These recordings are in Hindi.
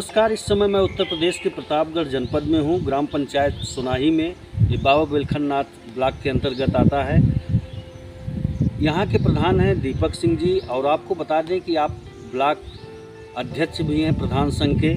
नमस्कार। इस समय मैं उत्तर प्रदेश के प्रतापगढ़ जनपद में हूँ। ग्राम पंचायत सुनाही में ये बाबा बिलखनाथ ब्लॉक के अंतर्गत आता है। यहाँ के प्रधान हैं दीपक सिंह जी, और आपको बता दें कि आप ब्लॉक अध्यक्ष भी हैं प्रधान संघ के।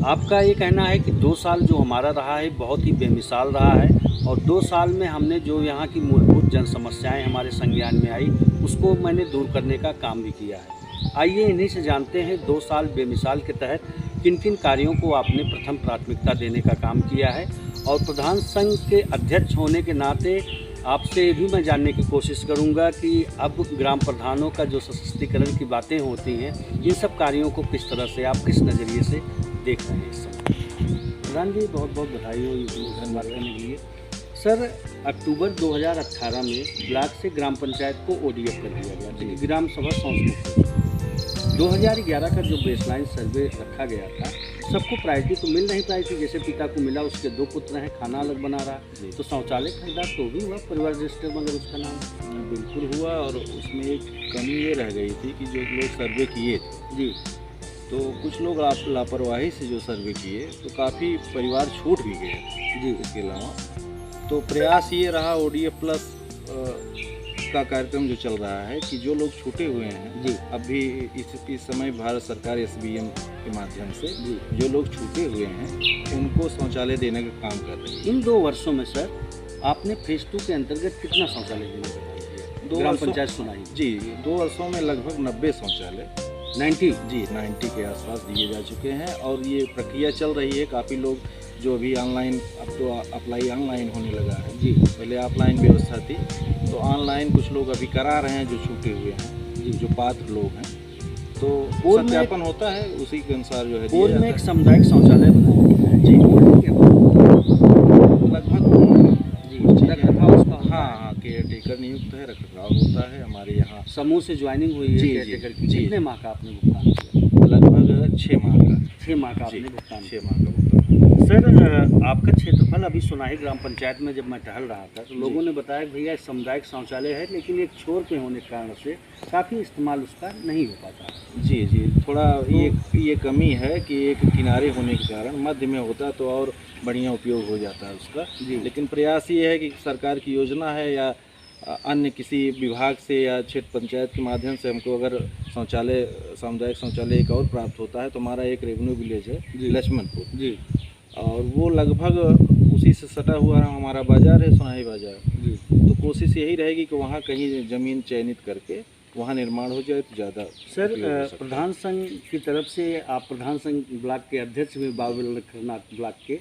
आपका ये कहना है कि 2 साल जो हमारा रहा है बहुत ही बेमिसाल रहा है, और 2 साल में हमने जो यहाँ की मूलभूत जन समस्याएँ हमारे संज्ञान में आई उसको मैंने दूर करने का काम भी किया है। आइए इन्हीं से जानते हैं 2 साल बेमिसाल के तहत किन किन कार्यों को आपने प्रथम प्राथमिकता देने का काम किया है। और प्रधान संघ के अध्यक्ष होने के नाते आपसे ये भी मैं जानने की कोशिश करूंगा कि अब ग्राम प्रधानों का जो सशक्तिकरण की बातें होती हैं, इन सब कार्यों को किस तरह से आप किस नज़रिए से देख रहे हैं इस समय। प्रधान जी, बहुत बहुत बधाई हो धन्यवाद करने के लिए। सर, अक्टूबर 2018 में ब्लॉक से ग्राम पंचायत को ODF कर दिया गया, ग्राम सभा संस्कृत। 2011 का जो बेसलाइन सर्वे रखा गया था, सबको प्रायोरिटी तो मिल नहीं पाई थी। जैसे पिता को मिला, उसके 2 पुत्र हैं, खाना अलग बना रहा, तो शौचालय खरीदा तो भी हुआ परिवार रजिस्टर मगर उसका नाम बिल्कुल हुआ। और उसमें एक कमी ये रह गई थी कि जो लोग सर्वे किए थे जी, तो कुछ लोग लापरवाही से जो सर्वे किए तो काफ़ी परिवार छूट भी गए जी। इसके अलावा तो प्रयास ये रहा ODF प्लस का कार्यक्रम जो चल रहा है कि जो लोग छूटे हुए हैं जी, अभी इस समय भारत सरकार SBM के माध्यम से जी, जो लोग छूटे हुए हैं उनको शौचालय देने का काम कर रहे हैं। इन 2 वर्षों में सर आपने फेज 2 के अंतर्गत कितना शौचालय देने का काम किया? 2 ग्राम पंचायत सुनाई जी, 2 वर्षों में लगभग 90 शौचालय 90 के आसपास दिए जा चुके हैं। और ये प्रक्रिया चल रही है। काफ़ी लोग जो अभी ऑनलाइन, अब तो अप्लाई ऑनलाइन होने लगा है जी, पहले ऑफलाइन व्यवस्था थी, तो ऑनलाइन कुछ लोग अभी करा रहे हैं जो छूटे हुए हैं जी, जो पात्र लोग हैं। तो सत्यापन होता है, उसी के अनुसार जो है पूर्व में एक सामुदायिक शौचालय बनाया गया है जी, लगभग जी, रखरखाव उसका हाँ, केयर टेकर नियुक्त है, रखरखाव होता है हमारे यहाँ। समूह से ज्वाइनिंग हुई है जी, केयरटेकर की। जी। कितने माह का आपने भुगतान किया? लगभग 6 माह का 6 माह का आपने भुगतान 6 माह का भुगतान। सर, आपका क्षेत्रफल अभी सुनाही ग्राम पंचायत में जब मैं टहल रहा था तो लोगों ने बताया कि भैया सामुदायिक शौचालय है, लेकिन एक छोर पे होने के कारण से काफ़ी इस्तेमाल उसका नहीं हो पाता। जी, थोड़ा ये कमी है कि एक किनारे होने के कारण मध्य में होता तो और बढ़िया उपयोग हो जाता है उसका जी। लेकिन प्रयास ये है कि सरकार की योजना है या अन्य किसी विभाग से या क्षेत्र पंचायत के माध्यम से हमको अगर शौचालय, सामुदायिक शौचालय एक और प्राप्त होता है तो हमारा एक रेवेन्यू विलेज है लक्ष्मणपुर जी, और वो लगभग उसी से सटा हुआ हमारा बाज़ार है, सुनाही बाज़ार जी। तो कोशिश यही रहेगी कि वहाँ कहीं ज़मीन चयनित करके वहाँ निर्माण हो जाए तो ज़्यादा। सर, प्रधान संघ की तरफ से आप प्रधान संघ ब्लॉक के अध्यक्ष भी बाबा बिलखनाथ ब्लॉक के,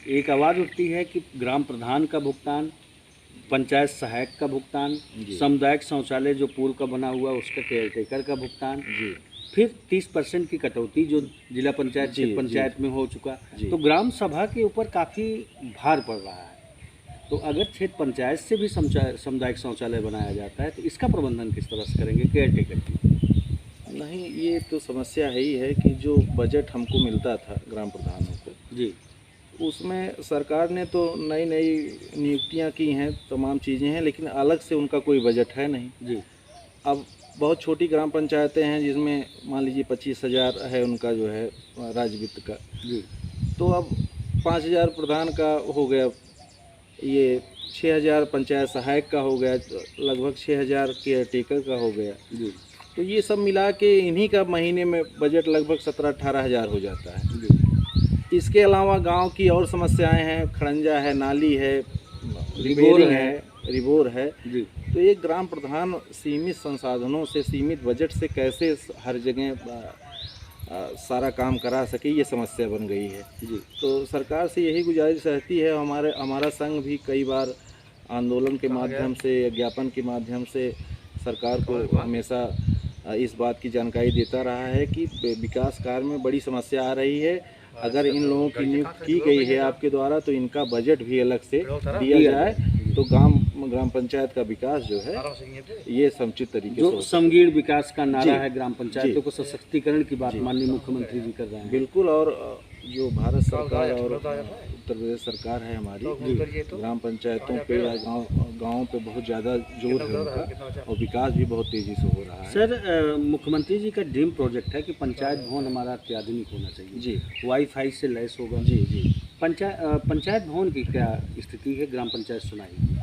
एक आवाज़ उठती है कि ग्राम प्रधान का भुगतान, पंचायत सहायक का भुगतान, सामुदायिक शौचालय जो पूर्व का बना हुआ उसका केयरटेकर का भुगतान जी, फिर 30% की कटौती जो जिला पंचायत क्षेत्र पंचायत में हो चुका, तो ग्राम सभा के ऊपर काफ़ी भार पड़ रहा है। तो अगर क्षेत्र पंचायत से भी सामुदायिक शौचालय बनाया जाता है तो इसका प्रबंधन किस तरह से करेंगे केयरटेकर की? नहीं, ये तो समस्या है ही है कि जो बजट हमको मिलता था ग्राम प्रधानों को जी, उसमें सरकार ने तो नई नियुक्तियां की हैं, तमाम चीज़ें हैं, लेकिन अलग से उनका कोई बजट है नहीं जी। अब बहुत छोटी ग्राम पंचायतें हैं जिसमें मान लीजिए 25,000 है उनका जो है राज्य वित्त का जी, तो अब 5,000 प्रधान का हो गया, ये 6,000 पंचायत सहायक का हो गया, लगभग 6,000 केयरटेकर का हो गया जी। तो ये सब मिला के इन्हीं का महीने में बजट लगभग 17-18 हज़ार हो जाता है जी। इसके अलावा गांव की और समस्याएं हैं, खड़ंजा है, नाली है, रिबोर है जी। तो ये ग्राम प्रधान सीमित संसाधनों से, सीमित बजट से कैसे हर जगह सारा काम करा सके, ये समस्या बन गई है जी। तो सरकार से यही गुजारिश रहती है। हमारा संघ भी कई बार आंदोलन के माध्यम से या ज्ञापन के माध्यम से सरकार को हमेशा इस बात की जानकारी देता रहा है कि विकास कार्य में बड़ी समस्या आ रही है। अगर इन लोगों की नियुक्ति की गई है आपके द्वारा तो इनका बजट भी अलग से दिया जाए तो ग्राम पंचायत का विकास जो है ये समुचित तरीके से, जो समग्र विकास का नारा है, ग्राम पंचायतों को सशक्तिकरण की बात माननीय मुख्यमंत्री जी कर रहे हैं। बिल्कुल। और जो भारत सरकार और उत्तर प्रदेश सरकार है हमारी, ग्राम पंचायतों पे या गाँव पे बहुत ज़्यादा जोर है उनका, और विकास भी बहुत तेज़ी से हो रहा है। सर, मुख्यमंत्री जी का ड्रीम प्रोजेक्ट है कि पंचायत भवन हमारा अत्याधुनिक होना चाहिए जी, वाईफाई से लैस होगा। जी जी। पंचायत भवन की क्या स्थिति है ग्राम पंचायत सुनाही?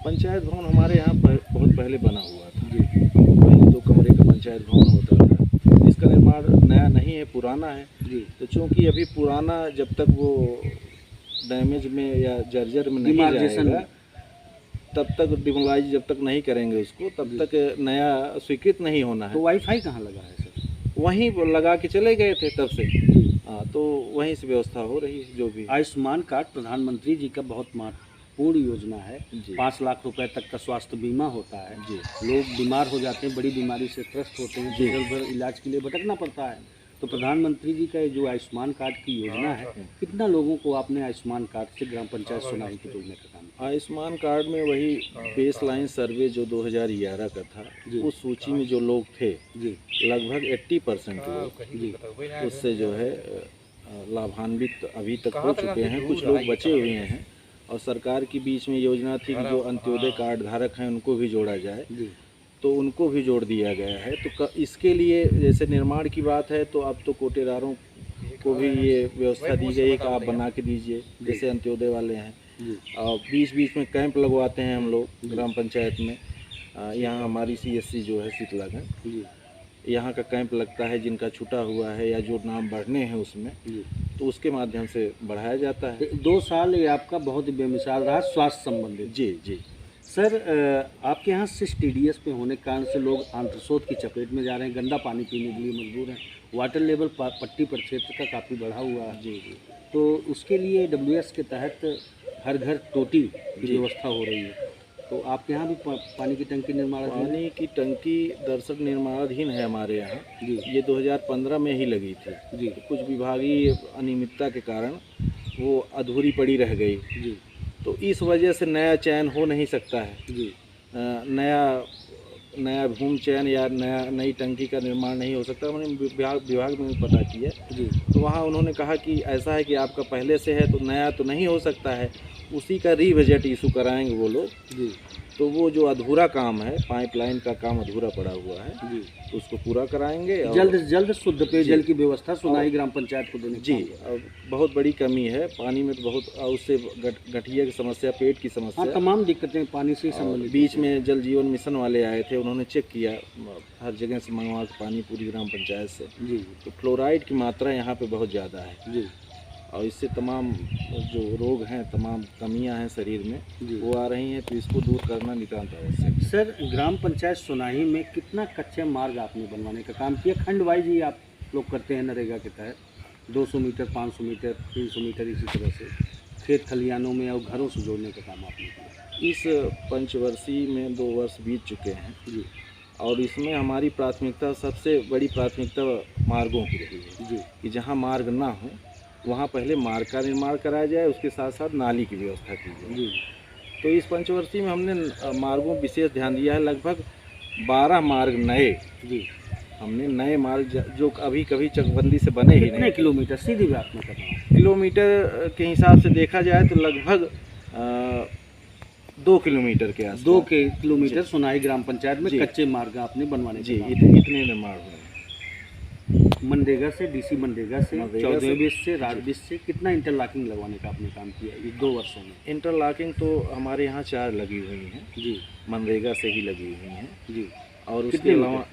पंचायत भवन हमारे यहाँ बहुत पहले बना हुआ था जी। पहले 2 कमरे का पंचायत भवन होता था, इसका निर्माण नया नहीं है, पुराना है जी। तो चूँकि अभी पुराना जब तक वो डैमेज में या जर्जर में नहीं जाएगा, तब तक डिमोलाइज जब तक नहीं करेंगे उसको, तब तक नया स्वीकृत नहीं होना है। तो वाईफाई कहाँ लगा है सर? वहीं लगा के चले गए थे तब से। हाँ, तो वहीं से व्यवस्था हो रही है जो भी। आयुष्मान कार्ड प्रधानमंत्री जी का बहुत महत्वपूर्ण योजना है। 5 लाख रुपए तक का स्वास्थ्य बीमा होता है जी। लोग बीमार हो जाते हैं, बड़ी बीमारी से त्रस्त होते हैं, जगह भर इलाज के लिए भटकना पड़ता है। तो प्रधानमंत्री जी का जो आयुष्मान कार्ड की योजना है, कितना लोगों को आपने आयुष्मान कार्ड से ग्राम पंचायत सुनाही को जोड़ने का काम? आयुष्मान कार्ड में वही बेस लाइन सर्वे जो 2011 का था, उस सूची में जो लोग थे जी, लगभग 80% लोग जी उससे जो है लाभान्वित अभी तक हो चुके हैं। कुछ लोग बचे हुए हैं, और सरकार की बीच में योजना थी कि जो अंत्योदय कार्ड धारक हैं उनको भी जोड़ा जाए, तो उनको भी जोड़ दिया गया है। तो इसके लिए जैसे निर्माण की बात है, तो अब तो कोटेदारों को भी ये व्यवस्था दी गई है कि आप बना के दीजिए, जैसे अंत्योदय वाले हैं। और बीच बीच में कैंप लगवाते हैं हम लोग ग्राम पंचायत में। यहाँ हमारी CSC जो है शीतलागंज, यहाँ का कैंप लगता है, जिनका छूटा हुआ है या जो नाम बढ़ने हैं उसमें, तो उसके माध्यम से बढ़ाया जाता है। 2 साल ये आपका बहुत ही बेमिसाल रहा स्वास्थ्य संबंधित। जी जी सर, आपके यहाँ सिर्फ TDS पे होने के कारण से लोग आंत्रशोथ की चपेट में जा रहे हैं, गंदा पानी पीने के लिए मजबूर हैं, वाटर लेवल पट्टी प्रक्षेत्र का काफ़ी बढ़ा हुआ है जी। तो उसके लिए WS के तहत हर घर टोटी की व्यवस्था हो रही है। तो आपके यहाँ भी पानी की टंकी निर्माणाधीन? पानी की टंकी दरअसल निर्माणाधीन है हमारे यहाँ जी। ये 2015 में ही लगी थी जी। तो कुछ विभागीय अनियमितता के कारण वो अधूरी पड़ी रह गई जी। तो इस वजह से नया चयन हो नहीं सकता है जी। नया भूमि चयन या नई टंकी का निर्माण नहीं हो सकता। मैंने विभाग में पता किया जी। तो वहाँ उन्होंने कहा कि ऐसा है कि आपका पहले से है तो नया तो नहीं हो सकता है, उसी का रीबजट इशू कराएंगे वो लोग जी। तो वो जो अधूरा काम है, पाइपलाइन का काम अधूरा पड़ा हुआ है जी, तो उसको पूरा कराएंगे। जल्द से जल्द शुद्ध पेयजल की व्यवस्था सुनाही ग्राम पंचायत को देने जी। अब बहुत बड़ी कमी है पानी में, तो बहुत उससे गठिया की समस्या, पेट की समस्या, तमाम दिक्कतें पानी से संबंधित। बीच में जल जीवन मिशन वाले आए थे, उन्होंने चेक किया हर जगह से मंगवा के पानी पूरी ग्राम पंचायत से जी। तो फ्लोराइड की मात्रा यहाँ पे बहुत ज़्यादा है जी, और इससे तमाम जो रोग हैं, तमाम कमियां हैं शरीर में, वो आ रही हैं। तो इसको दूर करना नितांत आवश्यक। सर, ग्राम पंचायत सुनाही में कितना कच्चे मार्ग आपने बनवाने का काम किया? खंड वाइज ही आप लोग करते हैं नरेगा के तहत, 200 मीटर, 500 मीटर, 300 मीटर, इसी तरह से खेत खलियानों में और घरों से जोड़ने का काम आपने किया। इस पंचवर्षीय में 2 वर्ष बीत चुके हैं जी, और इसमें हमारी प्राथमिकता, सबसे बड़ी प्राथमिकता मार्गों की रही है जी, कि जहाँ मार्ग ना हो वहाँ पहले मार्ग का निर्माण कराया जाए, उसके साथ साथ नाली की व्यवस्था की जाए जी। तो इस पंचवर्षीय में हमने मार्गों पर विशेष ध्यान दिया है। लगभग 12 मार्ग नए जी, हमने नए मार्ग जो अभी कभी चकबंदी से बने ही नहीं। कितने किलोमीटर? सीधी बात में कर रहा हूँ, किलोमीटर के हिसाब से देखा जाए तो लगभग 2 किलोमीटर के आसपास। 2 किलोमीटर सुनाही ग्राम पंचायत में कच्चे मार्ग आपने बनवाने जी, इतने निर्माण हुए। मनरेगा से, DC मनरेगा से, 14 से, राजविश से कितना इंटरलॉकिंग लगवाने का आपने काम किया ये 2 वर्षों में? इंटरलॉकिंग तो हमारे यहाँ 4 लगी हुई हैं जी, मनरेगा से ही लगी हुई हैं जी। और उसके अलावा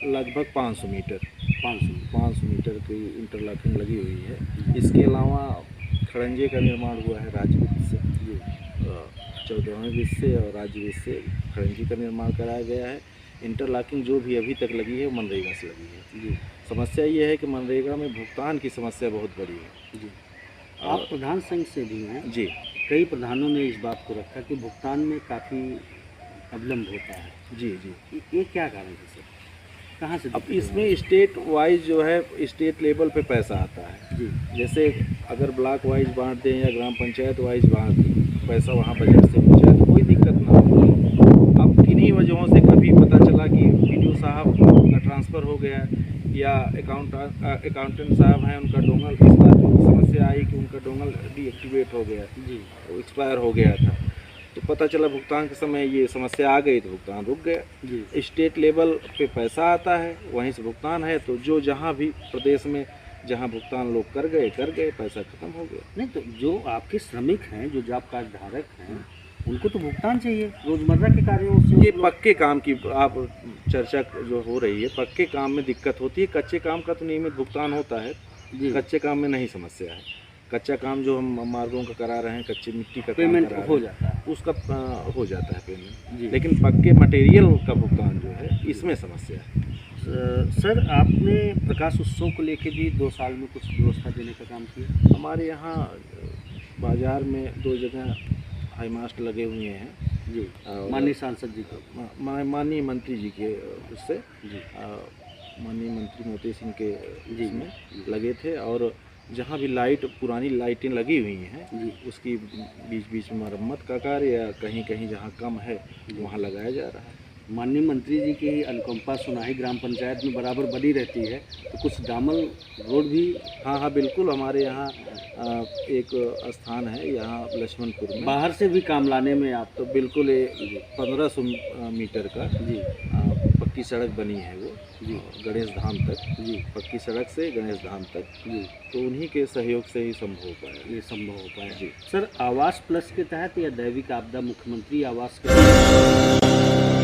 लगभग 500 मीटर की इंटरलॉकिंग लगी हुई है। इसके अलावा खड़ंजे का निर्माण हुआ है राजविश से जी, 14वें विश से और राजविश से खड़ंजे का निर्माण कराया गया है। इंटरलॉकिंग जो भी अभी तक लगी है वो मनरेगा से लगी है जी। समस्या ये है कि मनरेगा में भुगतान की समस्या बहुत बड़ी है जी। आप प्रधान संघ से भी हैं जी। कई प्रधानों ने इस बात को रखा कि भुगतान में काफ़ी अविलंब होता है जी जी। ये क्या कारण है सर? कहाँ से? अब इसमें स्टेट वाइज जो है, स्टेट लेवल पे पैसा आता है जी। जैसे अगर ब्लॉक वाइज बांट दें या ग्राम पंचायत वाइज बांट दें, पैसा वहाँ बजट से हो जाए तो कोई दिक्कत ना हो। अब किन्हीं वजहों से कभी पता चला कि PDO साहब का ट्रांसफ़र हो गया या अकाउंटेंट साहब हैं, उनका डोंगल इस बार समस्या आई कि उनका डोंगल डीएक्टिवेट हो गया जी, वो एक्सपायर हो गया था। तो पता चला भुगतान के समय ये समस्या आ गई तो भुगतान रुक गया। जी। स्टेट लेवल पे पैसा आता है, वहीं से भुगतान है, तो जो जहाँ भी प्रदेश में जहाँ भुगतान लोग कर गए पैसा खत्म हो गया। नहीं तो जो आपके श्रमिक हैं, जो जॉब कार्ड धारक हैं, उनको तो भुगतान चाहिए रोजमर्रा के कार्यों से। ये पक्के काम की आप चर्चा जो हो रही है, पक्के काम में दिक्कत होती है, कच्चे काम का तो नियमित भुगतान होता है। जी, कच्चे काम में नहीं समस्या है। कच्चा काम जो हम मार्गों का करा रहे हैं, कच्ची मिट्टी का काम पेमेंट करा रहे हो हैं, जाता है। उसका हो जाता है पेमेंट। जी। लेकिन पक्के मटेरियल का भुगतान जो है, इसमें समस्या है। सर, आपने प्रकाश उत्सव को लेके भी 2 साल में कुछ व्यवस्था देने का काम किया? हमारे यहाँ बाजार में 2 जगह हाई मास्ट लगे हुए हैं जी, और माननीय सांसद जी को। माननीय मंत्री जी के उससे जी, माननीय मंत्री मोती सिंह के जी, इसमें जी। लगे थे, और जहाँ भी लाइट पुरानी लाइटें लगी हुई हैं जी, उसकी बीच बीच में मरम्मत का कार्य या कहीं कहीं जहाँ कम है वहाँ लगाया जा रहा है। माननीय मंत्री जी की अनुकंपा सुनाही ग्राम पंचायत में बराबर बनी रहती है, तो कुछ डामर रोड भी। हाँ, बिल्कुल। हमारे यहाँ एक स्थान है यहाँ लक्ष्मणपुर में, बाहर से भी काम लाने में आप। तो बिल्कुल 1500 मीटर का जी, पक्की सड़क बनी है वो जी, गणेश धाम तक। जी, पक्की सड़क से गणेश धाम तक, जी, तो उन्हीं के सहयोग से ही संभव हो पाया। ये संभव हो पाया। जी। सर, आवास प्लस के तहत या दैविक आपदा मुख्यमंत्री आवास के